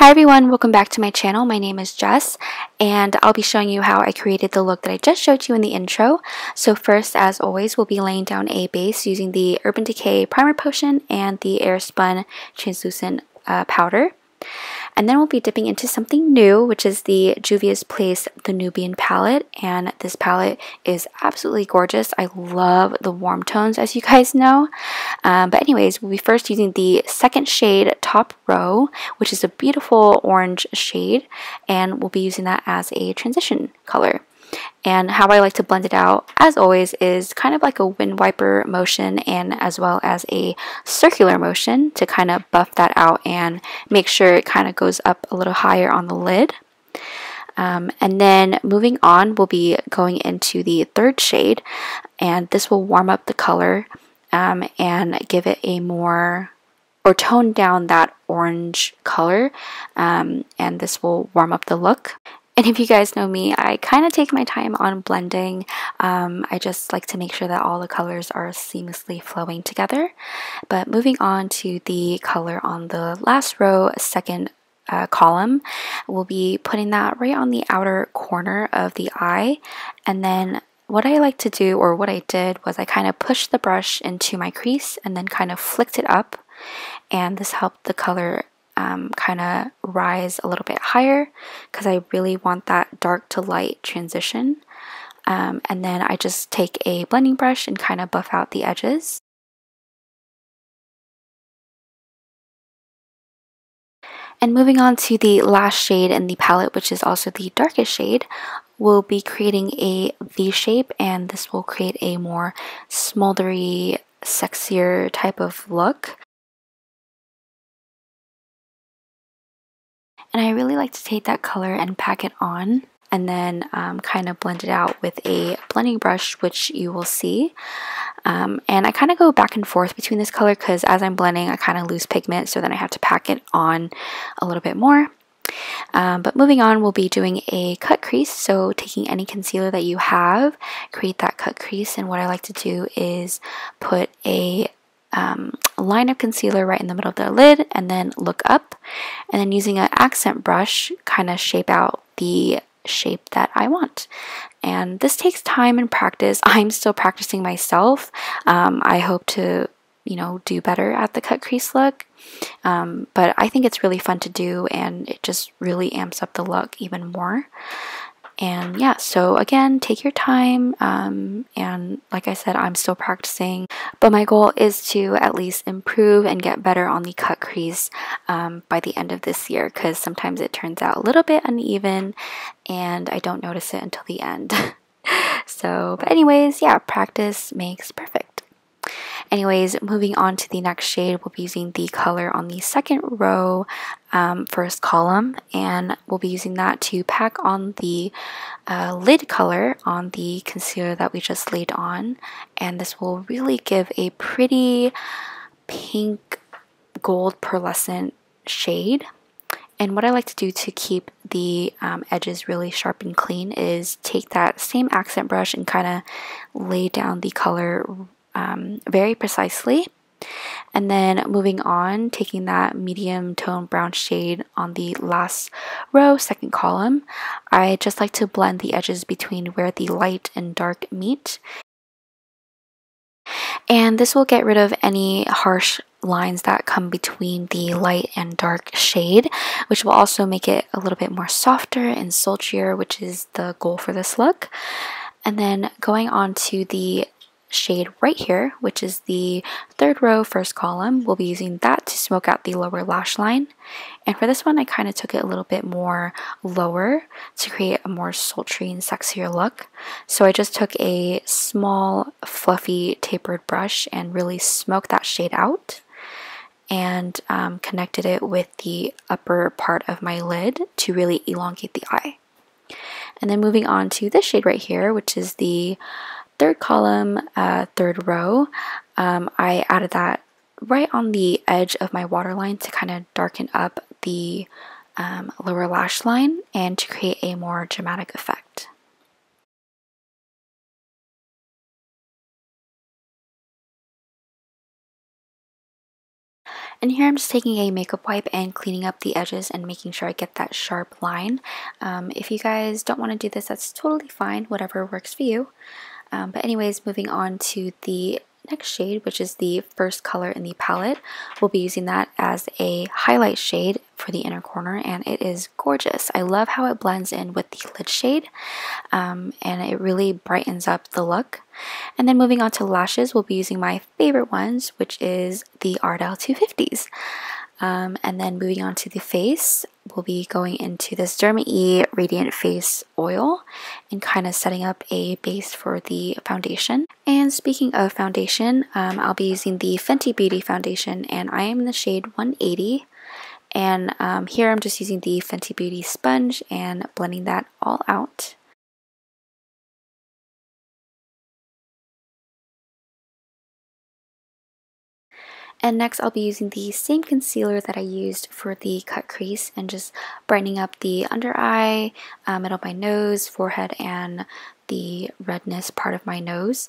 Hi everyone, welcome back to my channel. My name is Jess and I'll be showing you how I created the look that I just showed you in the intro. So first, as always, we'll be laying down a base using the Urban Decay Primer Potion and the Airspun Translucent Powder. And then we'll be dipping into something new, which is the Juvia's Place the Nubian palette. And this palette is absolutely gorgeous. I love the warm tones, as you guys know. But anyways, we'll be first using the second shade, Top Row, which is a beautiful orange shade. And we'll be using that as a transition color. And how I like to blend it out, as always, is kind of like a wind wiper motion and as well as a circular motion to kind of buff that out and make sure it kind of goes up a little higher on the lid. And then moving on, we'll be going into the third shade, and this will warm up the color and give it a more, or tone down that orange color, and this will warm up the look. And if you guys know me, I kind of take my time on blending. I just like to make sure that all the colors are seamlessly flowing together. But moving on to the color on the last row, second column, we'll be putting that right on the outer corner of the eye. And then what I like to do, or what I did, was I kind of pushed the brush into my crease and then kind of flicked it up. And this helped the color kind of rise a little bit higher because I really want that dark to light transition. And then I just take a blending brush and kind of buff out the edges. And moving on to the last shade in the palette, which is also the darkest shade, we'll be creating a V shape, and this will create a more smoldery, sexier type of look. And I really like to take that color and pack it on and then kind of blend it out with a blending brush, which you will see. And I kind of go back and forth between this color because as I'm blending, I kind of lose pigment, so then I have to pack it on a little bit more. But moving on, we'll be doing a cut crease. So taking any concealer that you have, create that cut crease. And what I like to do is put a line of concealer right in the middle of the lid and then look up, and then using an accent brush kind of shape out the shape that I want. And this takes time and practice. I'm still practicing myself. I hope to, do better at the cut crease look, but I think it's really fun to do, and it just really amps up the look even more. And yeah, so again, take your time, and like I said, I'm still practicing, but my goal is to at least improve and get better on the cut crease by the end of this year, because sometimes it turns out a little bit uneven and I don't notice it until the end. But anyways, yeah, practice makes perfect. Anyways, moving on to the next shade, we'll be using the color on the second row, first column, and we'll be using that to pack on the lid color on the concealer that we just laid on. And this will really give a pretty pink gold pearlescent shade. And what I like to do to keep the edges really sharp and clean is take that same accent brush and kind of lay down the color very precisely. And then moving on, taking that medium tone brown shade on the last row, second column, I just like to blend the edges between where the light and dark meet. And this will get rid of any harsh lines that come between the light and dark shade, which will also make it a little bit more softer and sultrier, which is the goal for this look. And then going on to the shade right here, which is the third row, first column, we'll be using that to smoke out the lower lash line. And for this one, I kind of took it a little bit more lower to create a more sultry and sexier look. So I just took a small, fluffy, tapered brush and really smoked that shade out, and connected it with the upper part of my lid to really elongate the eye. And then moving on to this shade right here, which is the third column, third row, I added that right on the edge of my waterline to kind of darken up the lower lash line and to create a more dramatic effect. And here I'm just taking a makeup wipe and cleaning up the edges and making sure I get that sharp line. If you guys don't want to do this, that's totally fine, whatever works for you. But anyways, moving on to the next shade, which is the first color in the palette. We'll be using that as a highlight shade for the inner corner, and it is gorgeous. I love how it blends in with the lid shade, and it really brightens up the look. And then moving on to lashes, we'll be using my favorite ones, which is the Ardell 250s. And then moving on to the face, we'll be going into this Derma E Radiant Face Oil and kind of setting up a base for the foundation. And speaking of foundation, I'll be using the Fenty Beauty foundation, and I am in the shade 180. And here I'm just using the Fenty Beauty sponge and blending that all out. And next I'll be using the same concealer that I used for the cut crease and just brightening up the under eye, middle of my nose, forehead, and the redness part of my nose.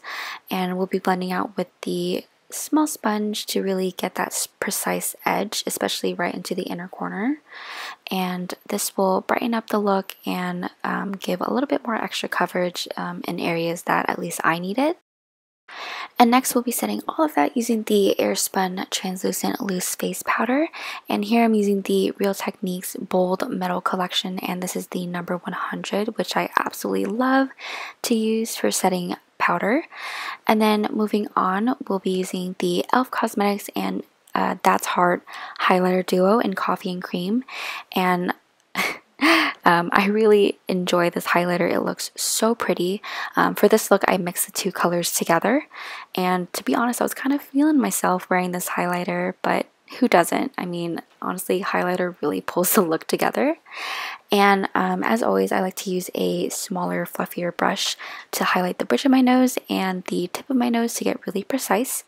And we'll be blending out with the small sponge to really get that precise edge, especially right into the inner corner. And this will brighten up the look and give a little bit more extra coverage in areas that at least I need it. And next we'll be setting all of that using the Airspun Translucent Loose Face Powder. And here I'm using the Real Techniques Bold Metal Collection, and this is the number 100, which I absolutely love to use for setting powder. And then moving on, we'll be using the E.l.f. Cosmetics and ThatsHeart Highlighter Duo in Coffee and Cream. And I really enjoy this highlighter. It looks so pretty. For this look, I mixed the two colors together, and to be honest, I was kind of feeling myself wearing this highlighter, but who doesn't? I mean, honestly, highlighter really pulls the look together. And as always, I like to use a smaller, fluffier brush to highlight the bridge of my nose and the tip of my nose to get really precise.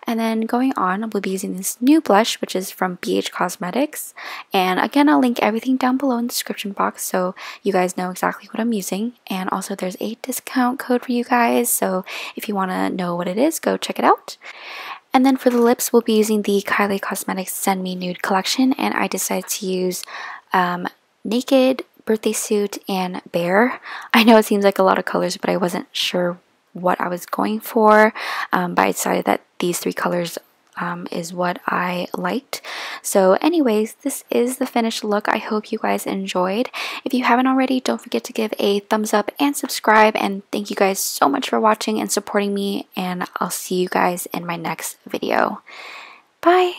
And then going on, we'll be using this new blush, which is from Beige Cosmetics. And again, I'll link everything down below in the description box so you guys know exactly what I'm using. And also there's a discount code for you guys, so if you want to know what it is, go check it out. And then for the lips, we'll be using the Kylie Cosmetics Send Me Nude collection, and I decided to use Naked, Birthday Suit, and Bear. I know it seems like a lot of colors, but I wasn't sure what I was going for, but I decided that these three colors is what I liked. So anyways, this is the finished look. I hope you guys enjoyed. If you haven't already, don't forget to give a thumbs up and subscribe, and thank you guys so much for watching and supporting me, and I'll see you guys in my next video. Bye!